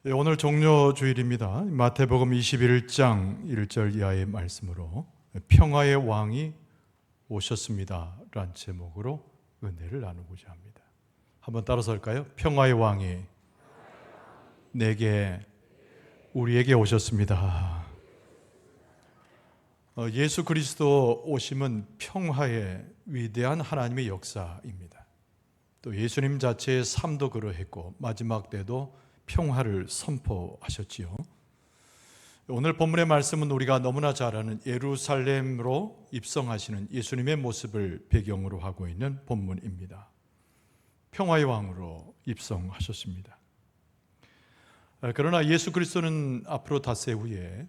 오늘 종료 주일입니다. 마태복음 21장 1절 이하의 말씀으로 평화의 왕이 오셨습니다 라는 제목으로 은혜를 나누고자 합니다. 한번 따라서 할까요? 평화의 왕이 우리에게 오셨습니다. 예수 그리스도 오심은 평화의 위대한 하나님의 역사입니다. 또 예수님 자체의 삶도 그러했고 마지막 때도 평화를 선포하셨지요. 오늘 본문의 말씀은 우리가 너무나 잘 아는 예루살렘으로 입성하시는 예수님의 모습을 배경으로 하고 있는 본문입니다. 평화의 왕으로 입성하셨습니다. 그러나 예수 그리스도는 앞으로 닷새 후에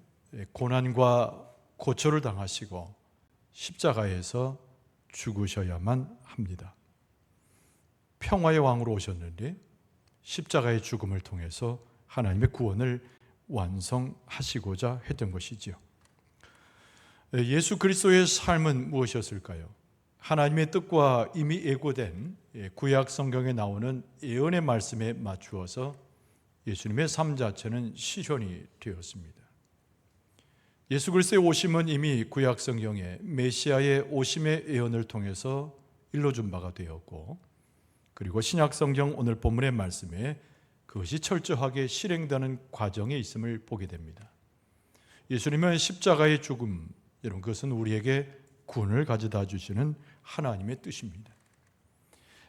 고난과 고초를 당하시고 십자가에서 죽으셔야만 합니다. 평화의 왕으로 오셨는데 십자가의 죽음을 통해서 하나님의 구원을 완성하시고자 했던 것이지요. 예수 그리스도의 삶은 무엇이었을까요? 하나님의 뜻과 이미 예고된 구약 성경에 나오는 예언의 말씀에 맞추어서 예수님의 삶 자체는 실현이 되었습니다. 예수 그리스도의 오심은 이미 구약 성경에 메시아의 오심의 예언을 통해서 일러준 바가 되었고, 그리고 신약 성경 오늘 본문의 말씀에 그것이 철저하게 실행되는 과정에 있음을 보게 됩니다. 예수님은 십자가의 죽음, 여러분 그것은 우리에게 구원을 가져다 주시는 하나님의 뜻입니다.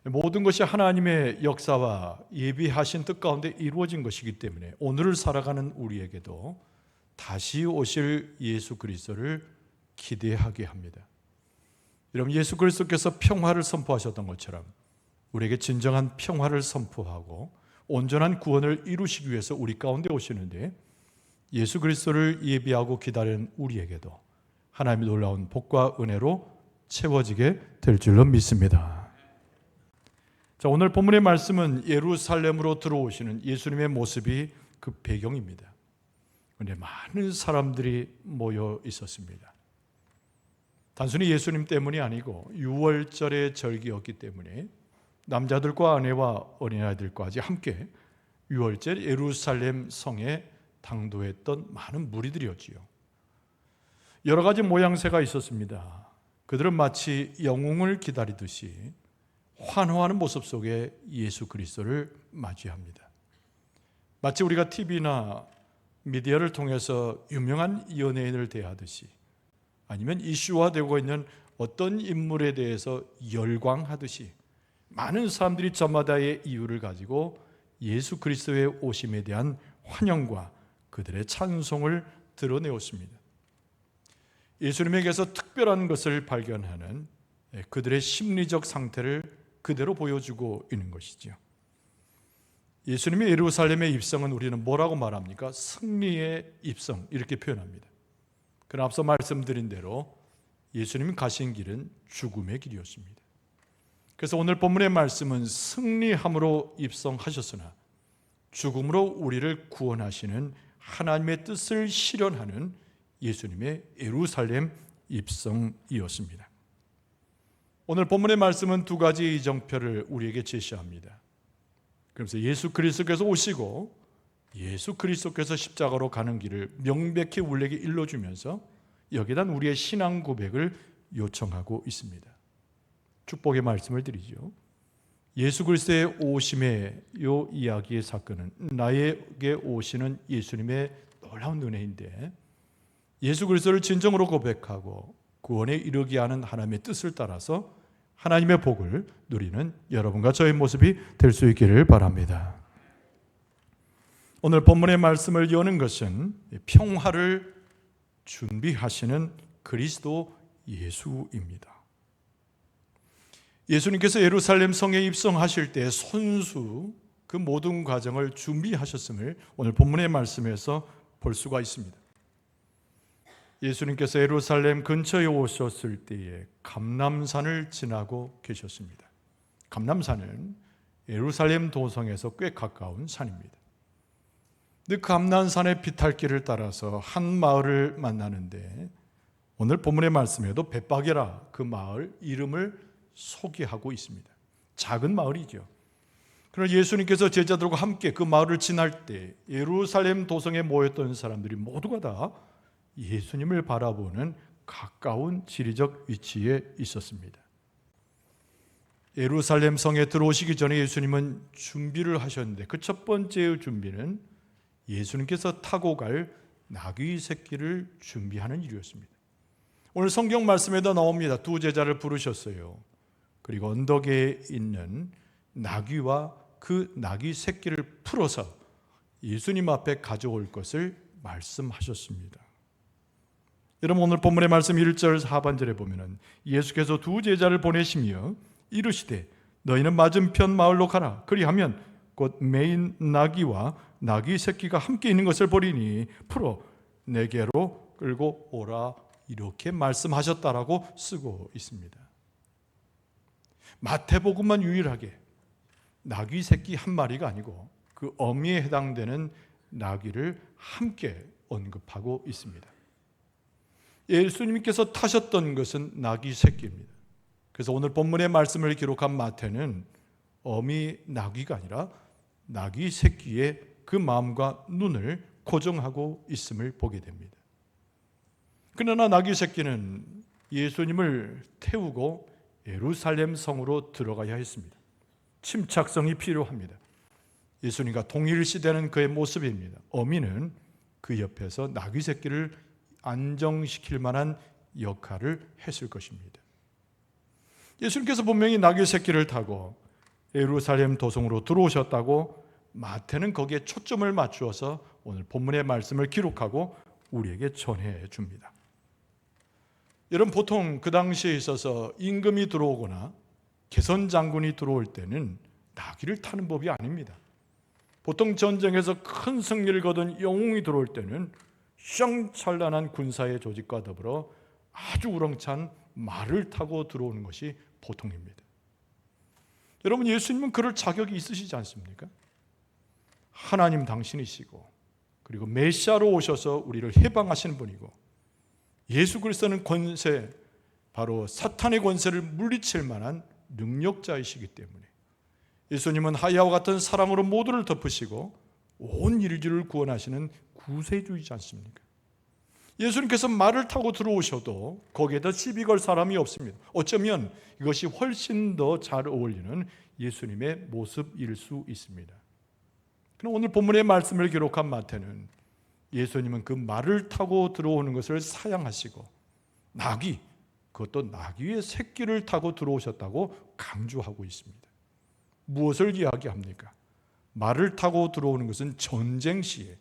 모든 것이 하나님의 역사와 예비하신 뜻 가운데 이루어진 것이기 때문에 오늘을 살아가는 우리에게도 다시 오실 예수 그리스도를 기대하게 합니다. 여러분, 예수 그리스도께서 평화를 선포하셨던 것처럼 우리에게 진정한 평화를 선포하고 온전한 구원을 이루시기 위해서 우리 가운데 오시는데, 예수 그리스도를 예비하고 기다리는 우리에게도 하나님의 놀라운 복과 은혜로 채워지게 될 줄로 믿습니다. 자, 오늘 본문의 말씀은 예루살렘으로 들어오시는 예수님의 모습이 그 배경입니다. 그런데 많은 사람들이 모여 있었습니다. 단순히 예수님 때문이 아니고 유월절의 절기였기 때문에 남자들과 아내와 어린아이들까지 함께 유월절 예루살렘 성에 당도했던 많은 무리들이었지요. 여러 가지 모양새가 있었습니다. 그들은 마치 영웅을 기다리듯이 환호하는 모습 속에 예수 그리스도를 맞이합니다. 마치 우리가 TV나 미디어를 통해서 유명한 연예인을 대하듯이, 아니면 이슈화되고 있는 어떤 인물에 대해서 열광하듯이 많은 사람들이 저마다의 이유를 가지고 예수 그리스도의 오심에 대한 환영과 그들의 찬송을 드러내었습니다. 예수님에게서 특별한 것을 발견하는 그들의 심리적 상태를 그대로 보여주고 있는 것이죠. 예수님의 예루살렘의 입성은 우리는 뭐라고 말합니까? 승리의 입성, 이렇게 표현합니다. 그러나 앞서 말씀드린 대로 예수님이 가신 길은 죽음의 길이었습니다. 그래서 오늘 본문의 말씀은 승리함으로 입성하셨으나 죽음으로 우리를 구원하시는 하나님의 뜻을 실현하는 예수님의 예루살렘 입성이었습니다. 오늘 본문의 말씀은 두 가지 이정표를 우리에게 제시합니다. 그래서 예수 그리스도께서 오시고 예수 그리스도께서 십자가로 가는 길을 명백히 우리에게 일러주면서 여기다 우리의 신앙 고백을 요청하고 있습니다. 축복의 말씀을 드리죠. 예수 그리스도의 오심의 이 이야기의 사건은 나에게 오시는 예수님의 놀라운 은혜인데, 예수 그리스도를 진정으로 고백하고 구원에 이르게 하는 하나님의 뜻을 따라서 하나님의 복을 누리는 여러분과 저의 모습이 될 수 있기를 바랍니다. 오늘 본문의 말씀을 여는 것은 평화를 준비하시는 그리스도 예수입니다. 예수님께서 예루살렘 성에 입성하실 때 손수 그 모든 과정을 준비하셨음을 오늘 본문의 말씀에서 볼 수가 있습니다. 예수님께서 예루살렘 근처에 오셨을 때에 감람산을 지나고 계셨습니다. 감람산은 예루살렘 도성에서 꽤 가까운 산입니다. 근데 감람산의 비탈길을 따라서 한 마을을 만나는데, 오늘 본문의 말씀에도 벳박이라 그 마을 이름을 소개하고 있습니다. 작은 마을이죠. 그러나 예수님께서 제자들과 함께 그 마을을 지날 때 예루살렘 도성에 모였던 사람들이 모두가 다 예수님을 바라보는 가까운 지리적 위치에 있었습니다. 예루살렘 성에 들어오시기 전에 예수님은 준비를 하셨는데 그 첫 번째 준비는 예수님께서 타고 갈 나귀 새끼를 준비하는 일이었습니다. 오늘 성경 말씀에도 나옵니다. 두 제자를 부르셨어요. 그리고 언덕에 있는 나귀와 그 나귀 새끼를 풀어서 예수님 앞에 가져올 것을 말씀하셨습니다. 여러분, 오늘 본문의 말씀 1절 하반절에 보면은 예수께서 두 제자를 보내시며 이르시되 너희는 맞은편 마을로 가라. 그리하면 곧 매인 나귀와 나귀 새끼가 함께 있는 것을 보리니 풀어 내게로 끌고 오라. 이렇게 말씀하셨다라고 쓰고 있습니다. 마태복음만 유일하게 나귀 새끼 한 마리가 아니고 그 어미에 해당되는 나귀를 함께 언급하고 있습니다. 예수님께서 타셨던 것은 나귀 새끼입니다. 그래서 오늘 본문의 말씀을 기록한 마태는 어미 나귀가 아니라 나귀 새끼의 그 마음과 눈을 고정하고 있음을 보게 됩니다. 그러나 나귀 새끼는 예수님을 태우고 예루살렘 성으로 들어가야 했습니다. 침착성이 필요합니다. 예수님과 동일시되는 그의 모습입니다. 어미는 그 옆에서 나귀 새끼를 안정시킬 만한 역할을 했을 것입니다. 예수님께서 분명히 나귀 새끼를 타고 예루살렘 도성으로 들어오셨다고 마태는 거기에 초점을 맞추어서 오늘 본문의 말씀을 기록하고 우리에게 전해 줍니다. 여러분, 보통 그 당시에 있어서 임금이 들어오거나 개선 장군이 들어올 때는 나귀를 타는 법이 아닙니다. 보통 전쟁에서 큰 승리를 거둔 영웅이 들어올 때는 휘황찬란한 군사의 조직과 더불어 아주 우렁찬 말을 타고 들어오는 것이 보통입니다. 여러분, 예수님은 그럴 자격이 있으시지 않습니까? 하나님 당신이시고 그리고 메시아로 오셔서 우리를 해방하시는 분이고 예수 그리스도는 권세, 바로 사탄의 권세를 물리칠 만한 능력자이시기 때문에 예수님은 하야와 같은 사랑으로 모두를 덮으시고 온 인류를 구원하시는 구세주이지 않습니까? 예수님께서 말을 타고 들어오셔도 거기에다 시비 걸 사람이 없습니다. 어쩌면 이것이 훨씬 더 잘 어울리는 예수님의 모습일 수 있습니다. 그럼 오늘 본문의 말씀을 기록한 마태는 예수님은 그 말을 타고 들어오는 것을 사양하시고 나귀, 그것도 나귀의 새끼를 타고 들어오셨다고 강조하고 있습니다. 무엇을 이야기합니까? 말을 타고 들어오는 것은 전쟁 시에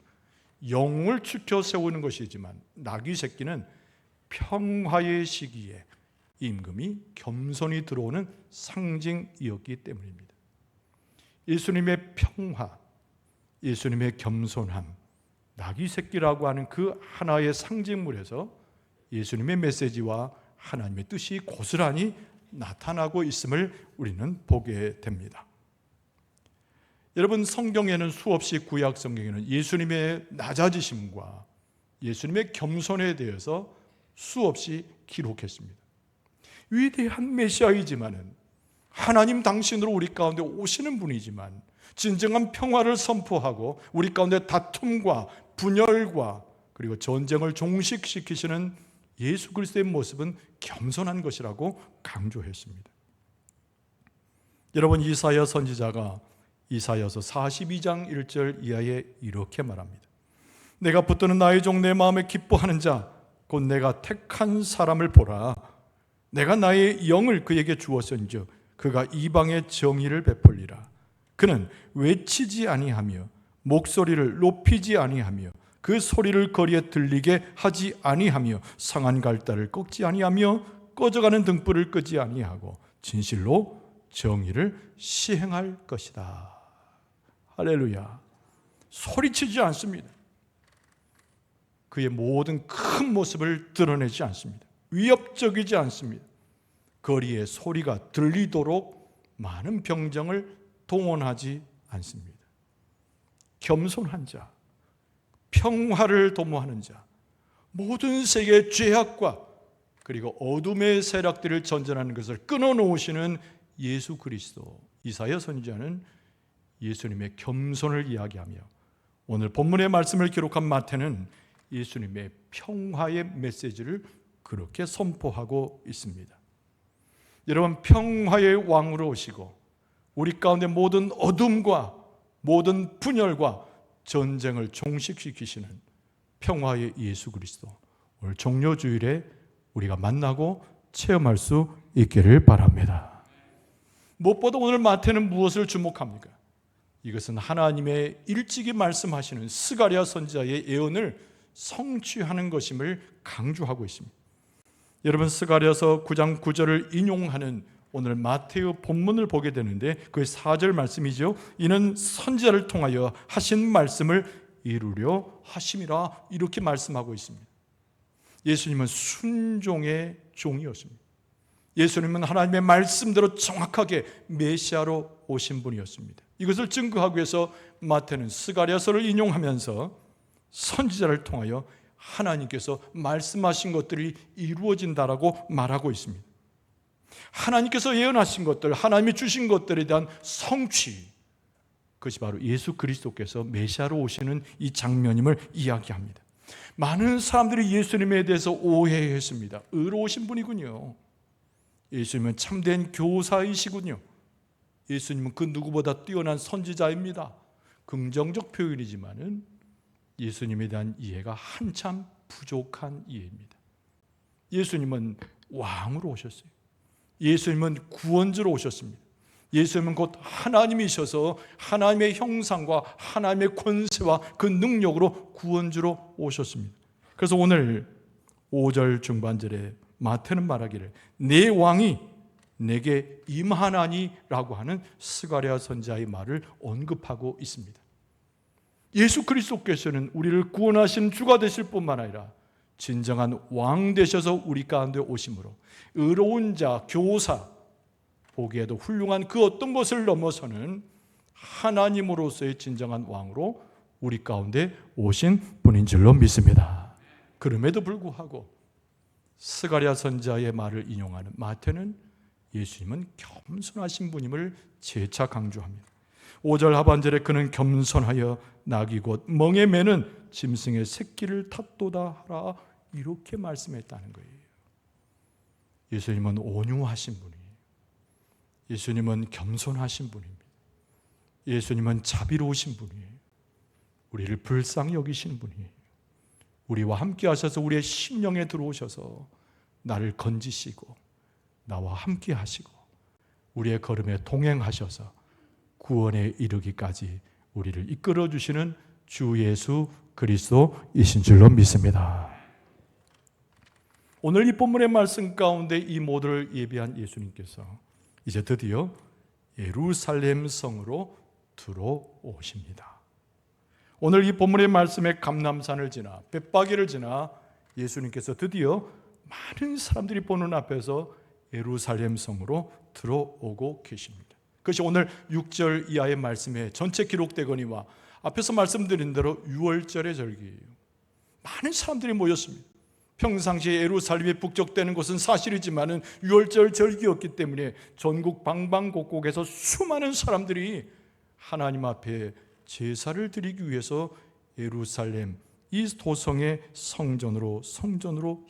영웅을 추켜 세우는 것이지만 나귀 새끼는 평화의 시기에 임금이 겸손히 들어오는 상징이었기 때문입니다. 예수님의 평화, 예수님의 겸손함, 나귀 새끼라고 하는 그 하나의 상징물에서 예수님의 메시지와 하나님의 뜻이 고스란히 나타나고 있음을 우리는 보게 됩니다. 여러분, 성경에는 수없이 구약 성경에는 예수님의 낮아지심과 예수님의 겸손에 대해서 수없이 기록했습니다. 위대한 메시아이지만은 하나님 당신으로 우리 가운데 오시는 분이지만 진정한 평화를 선포하고 우리 가운데 다툼과 분열과 그리고 전쟁을 종식시키시는 예수 그리스도의 모습은 겸손한 것이라고 강조했습니다. 여러분, 이사야 선지자가 이사야서 42장 1절 이하에 이렇게 말합니다. 내가 붙드는 나의 종 내 마음에 기뻐하는 자 곧 내가 택한 사람을 보라. 내가 나의 영을 그에게 주었은즉 그가 이방의 정의를 베풀리라. 그는 외치지 아니하며 목소리를 높이지 아니하며 그 소리를 거리에 들리게 하지 아니하며 상한 갈대를 꺾지 아니하며 꺼져가는 등불을 끄지 아니하고 진실로 정의를 시행할 것이다. 할렐루야. 소리치지 않습니다. 그의 모든 큰 모습을 드러내지 않습니다. 위협적이지 않습니다. 거리에 소리가 들리도록 많은 병정을 동원하지 않습니다. 겸손한 자, 평화를 도모하는 자, 모든 세계의 죄악과 그리고 어둠의 세력들을 전전하는 것을 끊어놓으시는 예수 그리스도. 이사야 선지자는 예수님의 겸손을 이야기하며 오늘 본문의 말씀을 기록한 마태는 예수님의 평화의 메시지를 그렇게 선포하고 있습니다. 여러분, 평화의 왕으로 오시고 우리 가운데 모든 어둠과 모든 분열과 전쟁을 종식시키시는 평화의 예수 그리스도, 오늘 종료주일에 우리가 만나고 체험할 수 있기를 바랍니다. 무엇보다 오늘 마태는 무엇을 주목합니까? 이것은 하나님의 일찍이 말씀하시는 스가랴 선지자의 예언을 성취하는 것임을 강조하고 있습니다. 여러분, 스가랴서 9장 9절을 인용하는 오늘 마태의 본문을 보게 되는데 그 4절 말씀이죠. 이는 선지자를 통하여 하신 말씀을 이루려 하심이라, 이렇게 말씀하고 있습니다. 예수님은 순종의 종이었습니다. 예수님은 하나님의 말씀대로 정확하게 메시아로 오신 분이었습니다. 이것을 증거하기 위해서 마태는 스가랴서를 인용하면서 선지자를 통하여 하나님께서 말씀하신 것들이 이루어진다라고 말하고 있습니다. 하나님께서 예언하신 것들, 하나님이 주신 것들에 대한 성취, 그것이 바로 예수 그리스도께서 메시아로 오시는 이 장면임을 이야기합니다. 많은 사람들이 예수님에 대해서 오해했습니다. 의로우신 분이군요. 예수님은 참된 교사이시군요. 예수님은 그 누구보다 뛰어난 선지자입니다. 긍정적 표현이지만은 예수님에 대한 이해가 한참 부족한 이해입니다. 예수님은 왕으로 오셨어요. 예수님은 구원주로 오셨습니다. 예수님은 곧 하나님이셔서 하나님의 형상과 하나님의 권세와 그 능력으로 구원주로 오셨습니다. 그래서 오늘 5절 중반절에 마태는 말하기를 내 왕이 내게 임하나니라고 하는 스가랴 선지자의 말을 언급하고 있습니다. 예수 그리스도께서는 우리를 구원하신 주가 되실 뿐만 아니라 진정한 왕 되셔서 우리 가운데 오심으로 의로운 자, 교사, 보기에도 훌륭한 그 어떤 것을 넘어서는 하나님으로서의 진정한 왕으로 우리 가운데 오신 분인 줄로 믿습니다. 그럼에도 불구하고 스가랴 선지자의 말을 인용하는 마태는 예수님은 겸손하신 분임을 재차 강조합니다. 5절 하반절에 그는 겸손하여 낙이 곧 멍에 매는 짐승의 새끼를 탔도다 하라, 이렇게 말씀했다는 거예요. 예수님은 온유하신 분이에요. 예수님은 겸손하신 분입니다. 예수님은 자비로우신 분이에요. 우리를 불쌍히 여기시는 분이에요. 우리와 함께 하셔서 우리의 심령에 들어오셔서 나를 건지시고 나와 함께 하시고 우리의 걸음에 동행하셔서 구원에 이르기까지 우리를 이끌어 주시는 주 예수 그리스도이신 줄로 믿습니다. 오늘 이 본문의 말씀 가운데 이 모두를 예비한 예수님께서 이제 드디어 예루살렘 성으로 들어오십니다. 오늘 이 본문의 말씀에 감람산을 지나 벳바기를 지나 예수님께서 드디어 많은 사람들이 보는 앞에서 예루살렘 성으로 들어오고 계십니다. 그것이 오늘 6절 이하의 말씀에 전체 기록되거니와 앞에서 말씀드린 대로 유월절의 절기예요. 많은 사람들이 모였습니다. 평상시에 예루살렘이 북적대는 것은 사실이지만 유월절 절기였기 때문에 전국 방방곡곡에서 수많은 사람들이 하나님 앞에 제사를 드리기 위해서 예루살렘 이 도성의 성전으로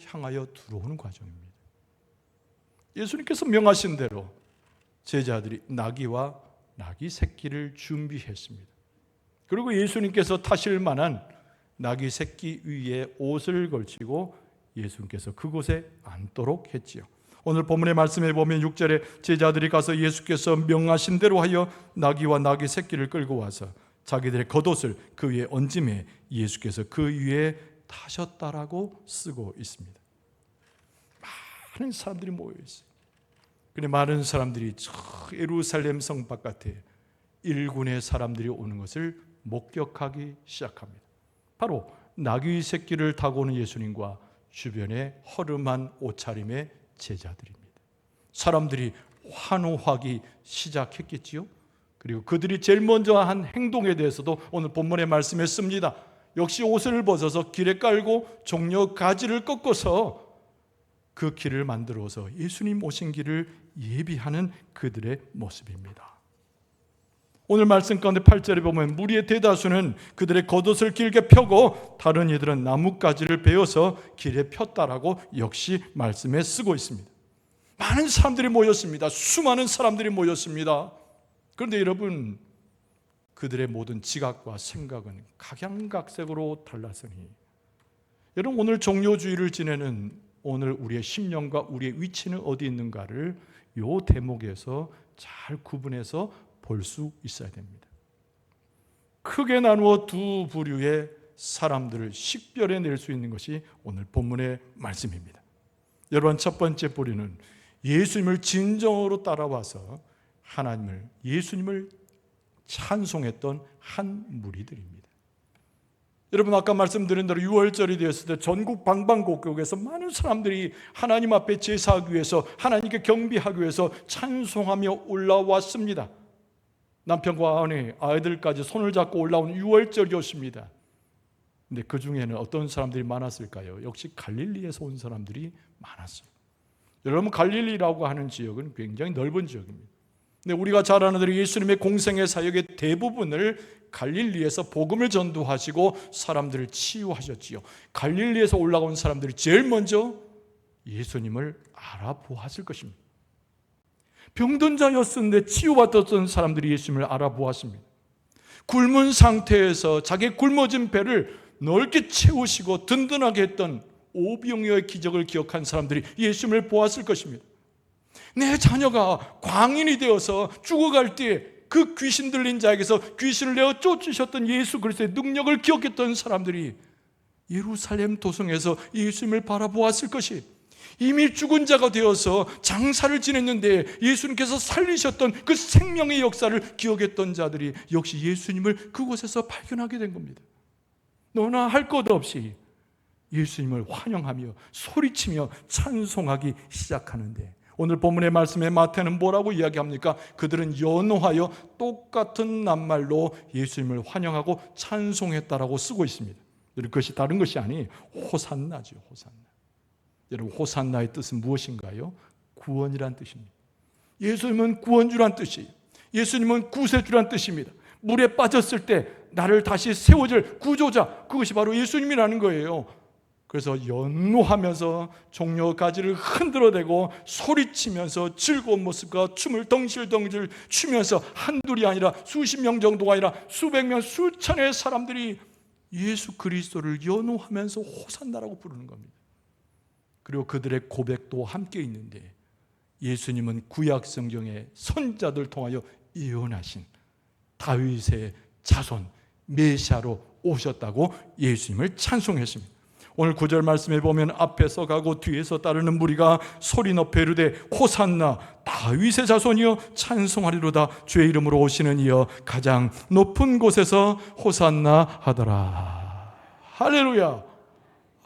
향하여 들어오는 과정입니다. 예수님께서 명하신 대로 제자들이 나귀와 나귀 새끼를 준비했습니다. 그리고 예수님께서 타실 만한 나귀 새끼 위에 옷을 걸치고 예수님께서 그곳에 앉도록 했지요. 오늘 본문의 말씀에 보면 6절에 제자들이 가서 예수께서 명하신 대로 하여 나귀와 나귀 새끼를 끌고 와서 자기들의 겉옷을 그 위에 얹음에 예수께서 그 위에 타셨다라고 쓰고 있습니다. 많은 사람들이 모여 있어요. 근데 많은 사람들이 저 예루살렘 성 바깥에 일군의 사람들이 오는 것을 목격하기 시작합니다. 바로 나귀 새끼를 타고 오는 예수님과 주변의 허름한 옷차림의 제자들입니다. 사람들이 환호하기 시작했겠지요. 그리고 그들이 제일 먼저 한 행동에 대해서도 오늘 본문의 말씀에 씁니다. 역시 옷을 벗어서 길에 깔고 종려 가지를 꺾어서 그 길을 만들어서 예수님 오신 길을 예비하는 그들의 모습입니다. 오늘 말씀 가운데 8절에 보면 무리의 대다수는 그들의 겉옷을 길게 펴고 다른 이들은 나뭇가지를 베어서 길에 폈다라고 역시 말씀에 쓰고 있습니다. 많은 사람들이 모였습니다. 수많은 사람들이 모였습니다. 그런데 여러분, 그들의 모든 지각과 생각은 각양각색으로 달랐으니, 여러분 오늘 종료주의를 지내는 오늘 우리의 심령과 우리의 위치는 어디 있는가를 이 대목에서 잘 구분해서 볼 수 있어야 됩니다. 크게 나누어 두 부류의 사람들을 식별해낼 수 있는 것이 오늘 본문의 말씀입니다. 여러분, 첫 번째 부류는 예수님을 진정으로 따라와서 하나님을, 예수님을 찬송했던 한 무리들입니다. 여러분, 아까 말씀드린 대로 6월절이 되었을 때 전국 방방곡곡에서 많은 사람들이 하나님 앞에 제사하기 위해서, 하나님께 경배하기 위해서 찬송하며 올라왔습니다. 남편과 아내, 아이들까지 손을 잡고 올라온 6월절이었습니다. 근데 그 중에는 어떤 사람들이 많았을까요? 역시 갈릴리에서 온 사람들이 많았어요. 여러분, 갈릴리라고 하는 지역은 굉장히 넓은 지역입니다. 근데 우리가 잘 아는 대로 예수님의 공생의 사역의 대부분을 갈릴리에서 복음을 전도하시고 사람들을 치유하셨지요. 갈릴리에서 올라온 사람들이 제일 먼저 예수님을 알아보았을 것입니다. 병든 자였었는데 치유받았던 사람들이 예수님을 알아보았습니다. 굶은 상태에서 자기의 굶어진 배를 넓게 채우시고 든든하게 했던 오병이어의 기적을 기억한 사람들이 예수님을 보았을 것입니다. 내 자녀가 광인이 되어서 죽어갈 때 그 귀신 들린 자에게서 귀신을 내어 쫓으셨던 예수 그리스도의 능력을 기억했던 사람들이 예루살렘 도성에서 예수님을 바라보았을 것이, 이미 죽은 자가 되어서 장사를 지냈는데 예수님께서 살리셨던 그 생명의 역사를 기억했던 자들이 역시 예수님을 그곳에서 발견하게 된 겁니다. 너나 할 것 없이 예수님을 환영하며 소리치며 찬송하기 시작하는데, 오늘 본문의 말씀에 마태는 뭐라고 이야기합니까? 그들은 연호하여 똑같은 낱말로 예수님을 환영하고 찬송했다라고 쓰고 있습니다. 그것이 다른 것이 아니 호산나죠. 호산나. 여러분, 호산나의 뜻은 무엇인가요? 구원이란 뜻입니다. 예수님은 구원주란 뜻이에요. 예수님은 구세주란 뜻입니다. 물에 빠졌을 때 나를 다시 세워줄 구조자, 그것이 바로 예수님이라는 거예요. 그래서 연호하면서 종려가지를 흔들어대고 소리치면서 즐거운 모습과 춤을 덩실덩실 추면서 한둘이 아니라 수십 명 정도가 아니라 수백 명, 수천의 사람들이 예수 그리스도를 연호하면서 호산나라고 부르는 겁니다. 그리고 그들의 고백도 함께 있는데, 예수님은 구약 성경의 선자들 통하여 예언하신 다윗의 자손 메시아로 오셨다고 예수님을 찬송했습니다. 오늘 9절 말씀에 보면 앞에서 가고 뒤에서 따르는 무리가 소리 높여 이르되 호산나 다윗의 자손이여 찬송하리로다, 주의 이름으로 오시는 이여 가장 높은 곳에서 호산나 하더라. 할렐루야. 아까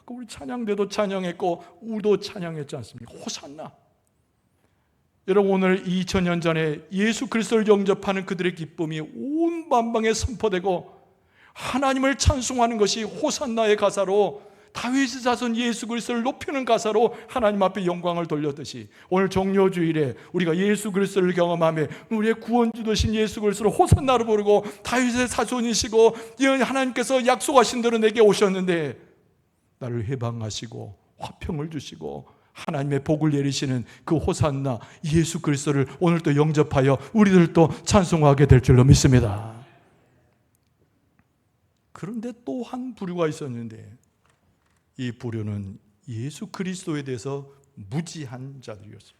우리 찬양대도 찬양했고 우도 찬양했지 않습니까? 호산나. 여러분, 오늘 2000년 전에 예수 그리스도를 영접하는 그들의 기쁨이 온 만방에 선포되고 하나님을 찬송하는 것이 호산나의 가사로, 다윗의 자손 예수 그리스도를 높이는 가사로 하나님 앞에 영광을 돌렸듯이, 오늘 종료주일에 우리가 예수 그리스도를 경험하며 우리의 구원주 되신 예수 그리스도를 호산나로 부르고 다윗의 자손이시고 하나님께서 약속하신 대로 내게 오셨는데 나를 해방하시고 화평을 주시고 하나님의 복을 내리시는 그 호산나 예수 그리스도를 오늘 또 영접하여 우리들도 찬송하게 될 줄로 믿습니다. 그런데 또 한 부류가 있었는데, 이 부류는 예수 그리스도에 대해서 무지한 자들이었습니다.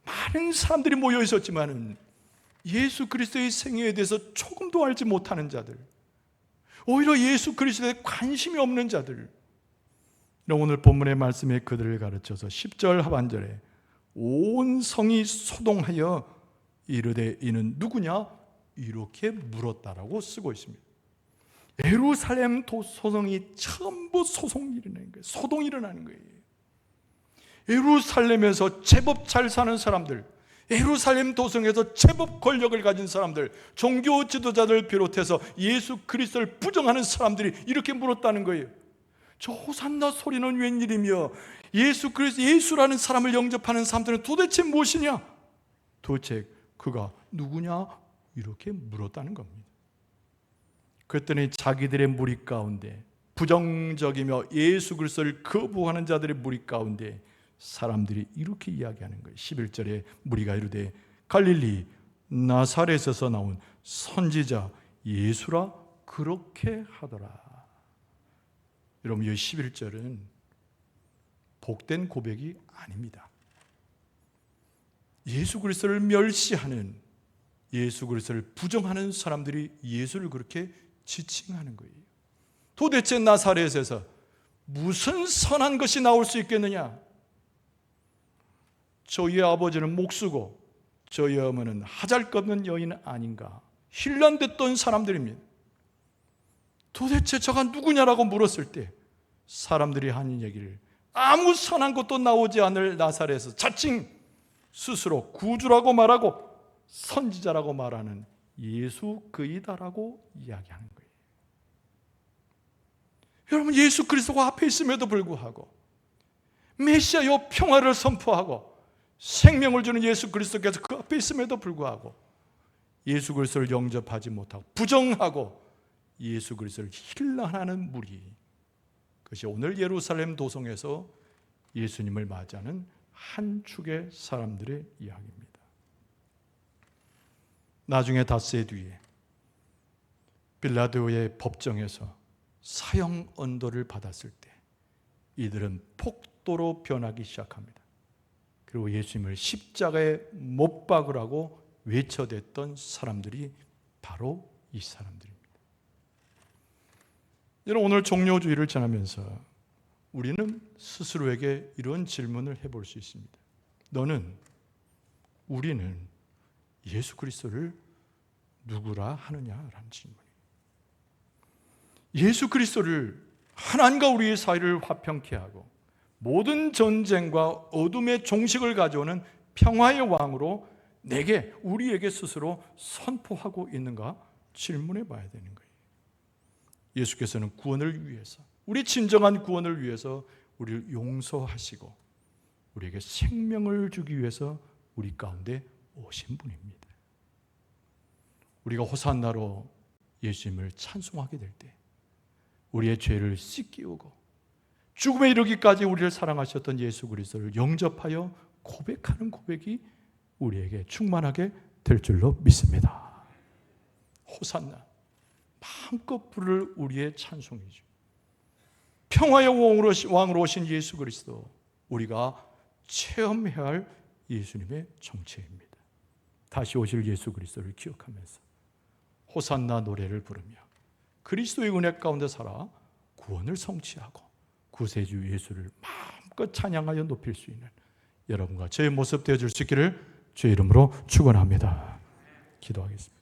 많은 사람들이 모여 있었지만 예수 그리스도의 생애에 대해서 조금도 알지 못하는 자들, 오히려 예수 그리스도에 관심이 없는 자들, 오늘 본문의 말씀에 그들을 가르쳐서 10절 하반절에 온 성이 소동하여 이르되 이는 누구냐? 이렇게 물었다라고 쓰고 있습니다. 예루살렘 소송이 전부 소송이 일어나는 거예요. 소동이 일어나는 거예요. 예루살렘에서 제법 잘 사는 사람들, 예루살렘 도성에서 제법 권력을 가진 사람들, 종교 지도자들 비롯해서 예수 그리스도를 부정하는 사람들이 이렇게 물었다는 거예요. 저 호산나 소리는 웬일이며 예수 그리스도, 예수라는 사람을 영접하는 사람들은 도대체 무엇이냐? 도대체 그가 누구냐? 이렇게 물었다는 겁니다. 그랬더니 자기들의 무리 가운데, 부정적이며 예수 그리스도를 거부하는 자들의 무리 가운데 사람들이 이렇게 이야기하는 거예요. 11절에 무리가 이르되 갈릴리 나사렛에서 나온 선지자 예수라 그렇게 하더라. 여러분, 이 11절은 복된 고백이 아닙니다. 예수 그리스도를 멸시하는, 예수 그리스도를 부정하는 사람들이 예수를 그렇게 지칭하는 거예요. 도대체 나사렛에서 무슨 선한 것이 나올 수 있겠느냐? 저희의 아버지는 목수고 저희 어머니는 하잘것없는 여인 아닌가? 힐난댔던 사람들입니다. 도대체 저가 누구냐라고 물었을 때 사람들이 하는 얘기를, 아무 선한 것도 나오지 않을 나사렛에서 자칭 스스로 구주라고 말하고 선지자라고 말하는 예수 그이다라고 이야기하는 거예요. 여러분, 예수 그리스도가 앞에 있음에도 불구하고, 메시아요 평화를 선포하고 생명을 주는 예수 그리스도께서 그 앞에 있음에도 불구하고 예수 그리스도를 영접하지 못하고 부정하고 예수 그리스도를 힐난하는 무리, 그것이 오늘 예루살렘 도성에서 예수님을 맞이하는 한 축의 사람들의 이야기입니다. 나중에 닷새 뒤에 빌라도의 법정에서 사형 언도를 받았을 때 이들은 폭도로 변하기 시작합니다. 그리고 예수님을 십자가에 못 박으라고 외쳐댔던 사람들이 바로 이 사람들입니다. 여러분, 오늘 종료주의를 전하면서 우리는 스스로에게 이런 질문을 해볼 수 있습니다. 우리는 예수 그리스도를 누구라 하느냐라는 질문이에요. 예수 그리스도를 하나님과 우리의 사이를 화평케 하고 모든 전쟁과 어둠의 종식을 가져오는 평화의 왕으로 우리에게 스스로 선포하고 있는가 질문해 봐야 되는 거예요. 예수께서는 구원을 위해서, 우리 진정한 구원을 위해서 우리를 용서하시고 우리에게 생명을 주기 위해서 우리 가운데 오신 분입니다. 우리가 호산나로 예수님을 찬송하게 될 때 우리의 죄를 씻기우고 죽음에 이르기까지 우리를 사랑하셨던 예수 그리스도를 영접하여 고백하는 고백이 우리에게 충만하게 될 줄로 믿습니다. 호산나, 마음껏 부를 우리의 찬송이죠. 평화의 왕으로 오신 예수 그리스도, 우리가 체험해야 할 예수님의 정체입니다. 다시 오실 예수 그리스도를 기억하면서 호산나 노래를 부르며 그리스도의 은혜 가운데 살아 구원을 성취하고 구세주 예수를 마음껏 찬양하여 높일 수 있는 여러분과 저의 모습 되어줄 수 있기를 주의 이름으로 축원합니다. 기도하겠습니다.